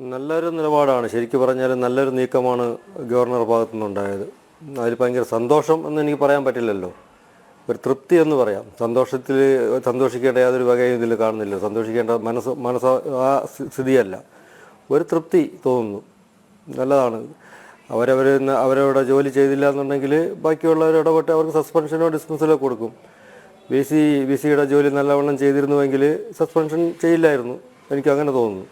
നല്ലൊരു നിലപാടാണ്. ശരിക്കും പറഞ്ഞാൽ നല്ലൊരു നീക്കമാണ് ഗവർണർ ഭാഗത്തു നിന്നുണ്ടായത്. അതിൽ ഭയങ്കര സന്തോഷം എന്ന് എനിക്ക് പറയാൻ പറ്റില്ലല്ലോ, ഒരു തൃപ്തി എന്ന് പറയാം. സന്തോഷിക്കേണ്ട യാതൊരു വകയും ഇതിൽ കാണുന്നില്ല. സന്തോഷിക്കേണ്ട മനസ്സ് ആ സ്ഥിതിയല്ല, ഒരു തൃപ്തി തോന്നുന്നു. നല്ലതാണ്. അവരവരുടെ ജോലി ചെയ്തില്ല എന്നുണ്ടെങ്കിൽ ബാക്കിയുള്ളവർ ഇടപെട്ട് അവർക്ക് സസ്പെൻഷനോ ഡിസ്മിസലോ കൊടുക്കും. വി സിയുടെ ജോലി നല്ലവണ്ണം ചെയ്തിരുന്നുവെങ്കിൽ സസ്പെൻഷൻ ചെയ്യില്ലായിരുന്നു, എനിക്കങ്ങനെ തോന്നുന്നു.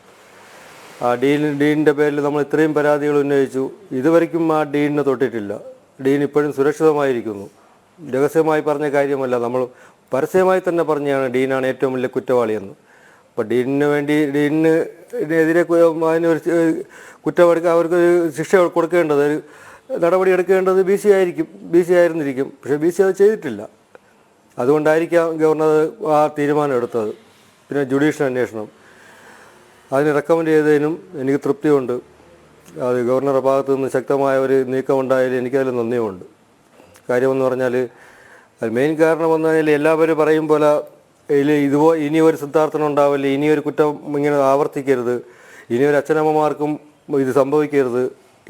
ആ ഡീനിൻ്റെ പേരിൽ നമ്മൾ ഇത്രയും പരാതികൾ ഉന്നയിച്ചു, ഇതുവരെയ്ക്കും ആ ഡീനിനെ തൊട്ടിട്ടില്ല. ഡീൻ ഇപ്പോഴും സുരക്ഷിതമായിരിക്കുന്നു. രഹസ്യമായി പറഞ്ഞ കാര്യമല്ല, നമ്മൾ പരസ്യമായി തന്നെ പറഞ്ഞാണ് ഡീനാണ് ഏറ്റവും വലിയ കുറ്റവാളിയെന്ന്. അപ്പോൾ ഡീനിനെതിരെ അതിനൊരു കുറ്റമെടുക്കുക, അവർക്ക് ശിക്ഷ കൊടുക്കേണ്ടത്, നടപടി എടുക്കേണ്ടത് ബി സി ആയിരുന്നിരിക്കും. പക്ഷേ ബി സി അത് ചെയ്തിട്ടില്ല. അതുകൊണ്ടായിരിക്കാം ഗവർണർ ആ തീരുമാനം എടുത്തത്. പിന്നെ ജുഡീഷ്യൽ അന്വേഷണം അതിന് റെക്കമെൻഡ് ചെയ്തതിനും എനിക്ക് തൃപ്തിയുണ്ട്. അത് ഗവർണറുടെ ഭാഗത്തു നിന്ന് ശക്തമായ ഒരു നീക്കമുണ്ടായാലും എനിക്കതിൽ നന്ദിയുമുണ്ട്. കാര്യമെന്ന് പറഞ്ഞാൽ അത് മെയിൻ കാരണം എന്ന് പറഞ്ഞാൽ എല്ലാവരും പറയും പോലെ ഇനി ഒരു സിദ്ധാർത്ഥനുണ്ടാവില്ല, ഇനിയൊരു കുറ്റം ഇങ്ങനെ ആവർത്തിക്കരുത്, ഇനിയൊരു അച്ഛനമ്മമാർക്കും ഇത് സംഭവിക്കരുത്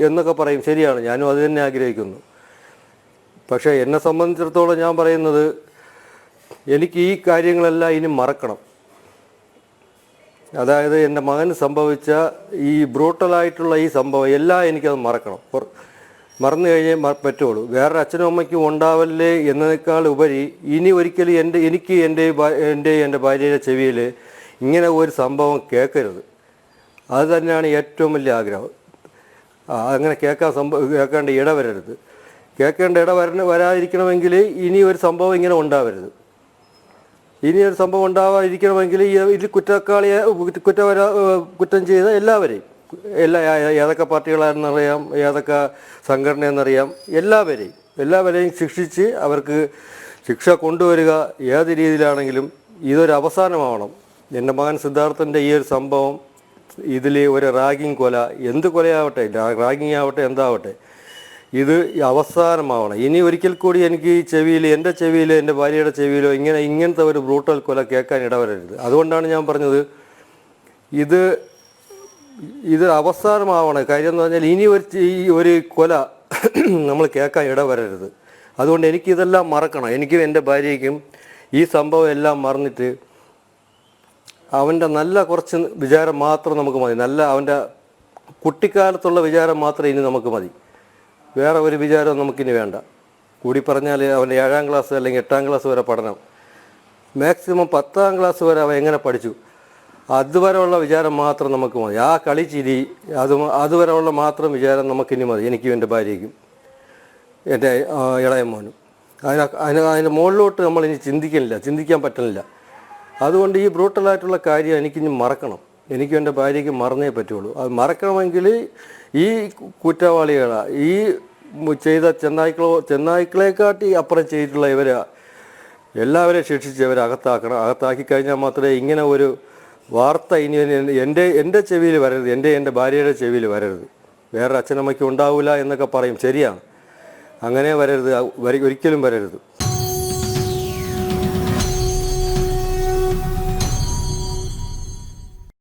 എന്നൊക്കെ പറയും. ശരിയാണ്, ഞാനും അത് തന്നെ ആഗ്രഹിക്കുന്നു. പക്ഷേ എന്നെ സംബന്ധിച്ചിടത്തോളം ഞാൻ പറയുന്നത്, എനിക്ക് ഈ കാര്യങ്ങളെല്ലാം ഇനി മറക്കണം. അതായത് എൻ്റെ മകന് സംഭവിച്ച ഈ ബ്രൂട്ടലായിട്ടുള്ള ഈ സംഭവം എല്ലാം എനിക്കത് മറക്കണം. മറന്നു കഴിഞ്ഞേ പറ്റുള്ളൂ. വേറൊരു അച്ഛനും അമ്മയ്ക്കും ഉണ്ടാവല്ലേ എന്നതിനേക്കാൾ ഉപരി ഇനി ഒരിക്കലും എനിക്ക് എൻ്റെ ഭാര്യയുടെ ചെവിയിൽ ഇങ്ങനെ ഒരു സംഭവം കേൾക്കരുത്. അത് തന്നെയാണ് ഏറ്റവും വലിയ ആഗ്രഹം. അങ്ങനെ കേൾക്കേണ്ട ഇടവരരുത്. കേൾക്കേണ്ട വരാതിരിക്കണമെങ്കിൽ ഇനി ഒരു സംഭവം ഇങ്ങനെ ഉണ്ടാവരുത്. ഇനിയൊരു സംഭവം ഉണ്ടാവാതിരിക്കണമെങ്കിൽ ഇതിൽ കുറ്റം ചെയ്ത എല്ലാവരെയും, ഏതൊക്കെ പാർട്ടികളാണെന്നറിയാം, ഏതൊക്കെ സംഘടനയെന്നറിയാം, എല്ലാവരെയും ശിക്ഷിച്ച് അവർക്ക് ശിക്ഷ കൊണ്ടുവരിക. ഏത് രീതിയിലാണെങ്കിലും ഇതൊരു അവസാനമാവണം. എൻ്റെ മകൻ സിദ്ധാർത്ഥൻ്റെ ഈ ഒരു സംഭവം, ഇതിൽ ഒരു റാഗിങ് കൊല, എന്ത് കൊലയാവട്ടെ, റാഗിങ് ആവട്ടെ, എന്താവട്ടെ, ഇത് അവസാനമാവണം. ഇനി ഒരിക്കൽ കൂടി എനിക്ക് എൻ്റെ ചെവിയിലോ എൻ്റെ ഭാര്യയുടെ ചെവിയിലോ ഇങ്ങനത്തെ ഒരു ബ്രൂട്ടൽ കൊല കേൾക്കാൻ ഇടവരരുത്. അതുകൊണ്ടാണ് ഞാൻ പറഞ്ഞത് ഇത് അവസാനമാവണം. കാര്യം എന്ന് പറഞ്ഞാൽ ഇനി ഒരു കൊല നമ്മൾ കേൾക്കാൻ ഇടവരരുത്. അതുകൊണ്ട് എനിക്കിതെല്ലാം മറക്കണം. എനിക്കും എൻ്റെ ഭാര്യയ്ക്കും ഈ സംഭവം എല്ലാം മറന്നിട്ട് അവൻ്റെ നല്ല കുറച്ച് വിചാരം മാത്രം നമുക്ക് മതി. അവൻ്റെ കുട്ടിക്കാലത്തുള്ള വിചാരം മാത്രം ഇനി നമുക്ക് മതി. വേറെ ഒരു വിചാരവും നമുക്കിനി വേണ്ട. കൂടി പറഞ്ഞാൽ അവൻ്റെ 7ാം ക്ലാസ് അല്ലെങ്കിൽ 8ാം ക്ലാസ് വരെ പഠനം, മാക്സിമം 10ാം ക്ലാസ് വരെ അവൻ എങ്ങനെ പഠിച്ചു, അതുവരെയുള്ള വിചാരം മാത്രം നമുക്ക് മതി. ആ കളിച്ചിരി അതുവരെയുള്ള മാത്രം വിചാരം നമുക്കിനി മതി, എനിക്കും എൻ്റെ ഭാര്യയ്ക്കും എൻ്റെ ഇളയ മോനും. അതിൻ്റെ മുകളിലോട്ട് നമ്മളിനി ചിന്തിക്കാൻ പറ്റുന്നില്ല. അതുകൊണ്ട് ഈ ബ്രൂട്ടലായിട്ടുള്ള കാര്യം എനിക്കിനി മറക്കണം. എനിക്കും എൻ്റെ ഭാര്യയ്ക്ക് മറന്നേ പറ്റുള്ളൂ. അത് മറക്കണമെങ്കിൽ ഈ കുറ്റവാളികളാണ്, ഈ ചെയ്ത ചെന്നായ്ക്കളെക്കാട്ടി അപ്പുറം ചെയ്തിട്ടുള്ള എല്ലാവരെയും ശിക്ഷിച്ച് അകത്താക്കണം. അകത്താക്കി കഴിഞ്ഞാൽ മാത്രമേ ഇങ്ങനെ ഒരു വാർത്ത ഇനി എൻ്റെ ചെവിയിൽ വരരുത്, എൻ്റെ ഭാര്യയുടെ ചെവിയിൽ വരരുത്. വേറെ അച്ഛനമ്മയ്ക്ക് ഉണ്ടാവില്ല എന്നൊക്കെ പറയും, ശരിയാണ്. അങ്ങനെ വരരുത്, ഒരിക്കലും വരരുത്.